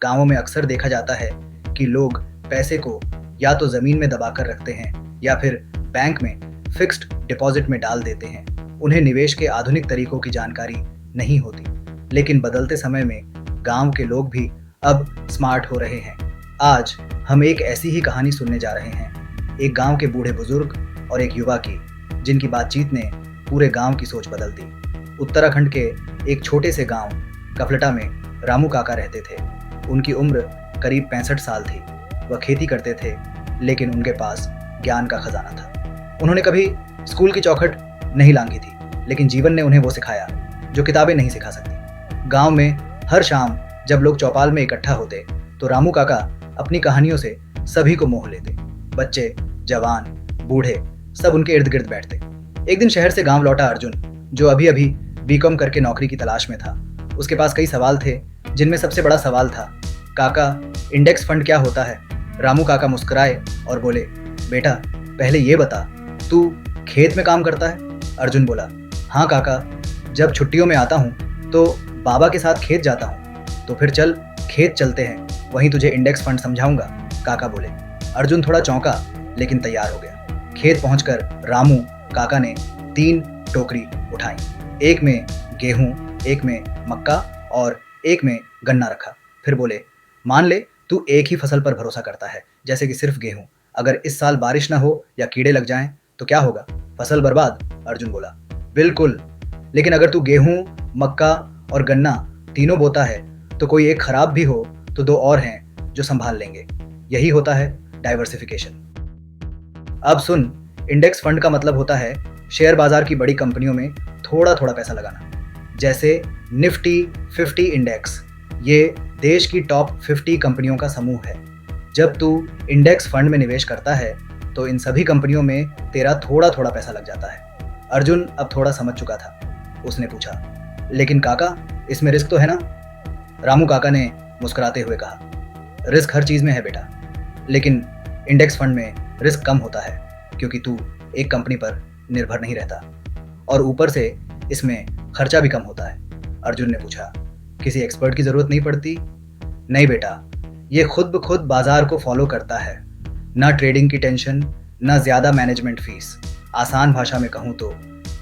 गांवों में अक्सर देखा जाता है कि लोग पैसे को या तो जमीन में दबाकर रखते हैं या फिर बैंक में फिक्स्ड डिपॉजिट में डाल देते हैं। उन्हें निवेश के आधुनिक तरीकों की जानकारी नहीं होती। लेकिन बदलते समय में गांव के लोग भी अब स्मार्ट हो रहे हैं। आज हम एक ऐसी ही कहानी सुनने जा रहे हैं, एक गांव के बूढ़े बुजुर्ग और एक युवा की, जिनकी बातचीत ने पूरे गांव की सोच बदल दी। उत्तराखंड के एक छोटे से गांव कफलटा में रामू काका रहते थे। उनकी उम्र करीब 65 साल थी। वह खेती करते थे, लेकिन उनके पास ज्ञान का खजाना था। उन्होंने कभी स्कूल की चौखट नहीं लांघी थी, लेकिन जीवन ने उन्हें वो सिखाया जो किताबें नहीं सिखा सकती। गांव में हर शाम जब लोग चौपाल में इकट्ठा होते तो रामू काका अपनी कहानियों से सभी को मोह लेते। बच्चे, जवान, बूढ़े सब उनके इर्द गिर्द बैठते। एक दिन शहर से गांव लौटा अर्जुन, जो अभी अभी बीकॉम करके नौकरी की तलाश में था। उसके पास कई सवाल थे, जिनमें सबसे बड़ा सवाल था, काका, इंडेक्स फंड क्या होता है? रामू काका मुस्कुराए और बोले, बेटा पहले ये बता, तू खेत में काम करता है? अर्जुन बोला, हाँ काका, जब छुट्टियों में आता हूँ तो बाबा के साथ खेत जाता हूँ। तो फिर चल खेत चलते हैं, वहीं तुझे इंडेक्स फंड समझाऊंगा, काका बोले। अर्जुन थोड़ा चौंका, लेकिन तैयार हो गया। खेत पहुंचकर रामू काका ने 3 टोकरी उठाई। एक में गेहूं, एक में मक्का और एक में गन्ना रखा। फिर बोले, मान ले तू एक ही फसल पर भरोसा करता है, जैसे कि सिर्फ गेहूं। अगर इस साल बारिश ना हो या कीड़े लग जाएं तो क्या होगा? फसल बर्बाद, अर्जुन बोला। बिल्कुल, लेकिन अगर तू गेहूं, मक्का और गन्ना तीनों बोता है तो कोई एक खराब भी हो तो 2 और हैं जो संभाल लेंगे। यही होता है डाइवर्सिफिकेशन। अब सुन, इंडेक्स फंड का मतलब होता है शेयर बाजार की बड़ी कंपनियों में थोड़ा थोड़ा पैसा लगाना। जैसे निफ्टी 50 इंडेक्स, ये देश की टॉप 50 कंपनियों का समूह है। जब तू इंडेक्स फंड में निवेश करता है तो इन सभी कंपनियों में तेरा थोड़ा थोड़ा पैसा लग जाता है। अर्जुन अब थोड़ा समझ चुका था। उसने पूछा, लेकिन काका, इसमें रिस्क तो है ना? रामू काका ने मुस्कुराते हुए कहा, रिस्क हर चीज में है बेटा, लेकिन इंडेक्स फंड में रिस्क कम होता है, क्योंकि तू एक कंपनी पर निर्भर नहीं रहता और ऊपर से इसमें खर्चा भी कम होता है। अर्जुन ने पूछा, किसी एक्सपर्ट की जरूरत नहीं पड़ती? नहीं बेटा, ये खुद ब खुद बाजार को फॉलो करता है। ना ट्रेडिंग की टेंशन, ना ज्यादा मैनेजमेंट फीस। आसान भाषा में कहूँ तो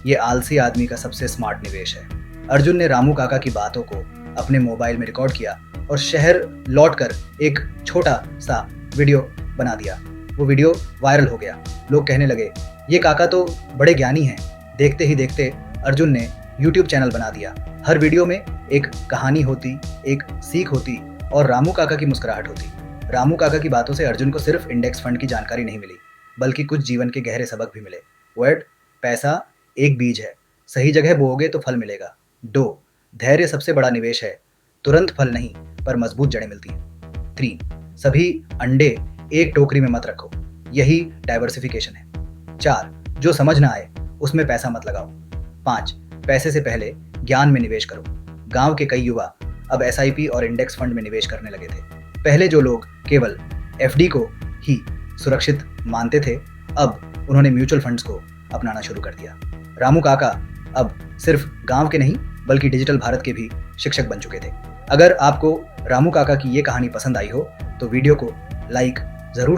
ये आलसी आदमी का सबसे स्मार्ट निवेश है। अर्जुन ने रामू काका की बातों को अपने मोबाइल में रिकॉर्ड किया और शहर लौटकर एक छोटा सा वीडियो बना दिया। वो वीडियो वायरल हो गया। लोग कहने लगे, ये काका तो बड़े ज्ञानी हैं। देखते ही देखते अर्जुन ने YouTube चैनल बना दिया। हर वीडियो में एक कहानी होती, एक सीख होती और रामू काका की मुस्कुराहट होती। रामू काका की बातों से अर्जुन को सिर्फ इंडेक्स फंड की जानकारी नहीं मिली, बल्कि कुछ जीवन के गहरे सबक भी मिले। वर्ड, पैसा एक बीज है, सही जगह बोओगे तो फल मिलेगा। 2, धैर्य सबसे बड़ा निवेश है, तुरंत फल नहीं पर मजबूत जड़ें मिलती हैं। 3, सभी अंडे एक टोकरी में मत रखो, यही डाइवर्सिफिकेशन है। 4, जो समझ ना आए उसमें पैसा मत लगाओ। 5, पैसे से पहले ज्ञान में निवेश करो। गांव के कई युवा अब SIP और इंडेक्स फंड में निवेश करने लगे थे। पहले जो लोग केवल FD को ही सुरक्षित मानते थे, अब उन्होंने म्यूचुअल फंड्स को अपनाना शुरू कर दिया। रामू काका अब सिर्फ गांव के नहीं, बल्कि डिजिटल भारत के भी शिक्षक बन चुके थे। अगर आपको रामू काका की ये कहानी पसंद आई हो तो वीडियो को लाइक जरूर करें।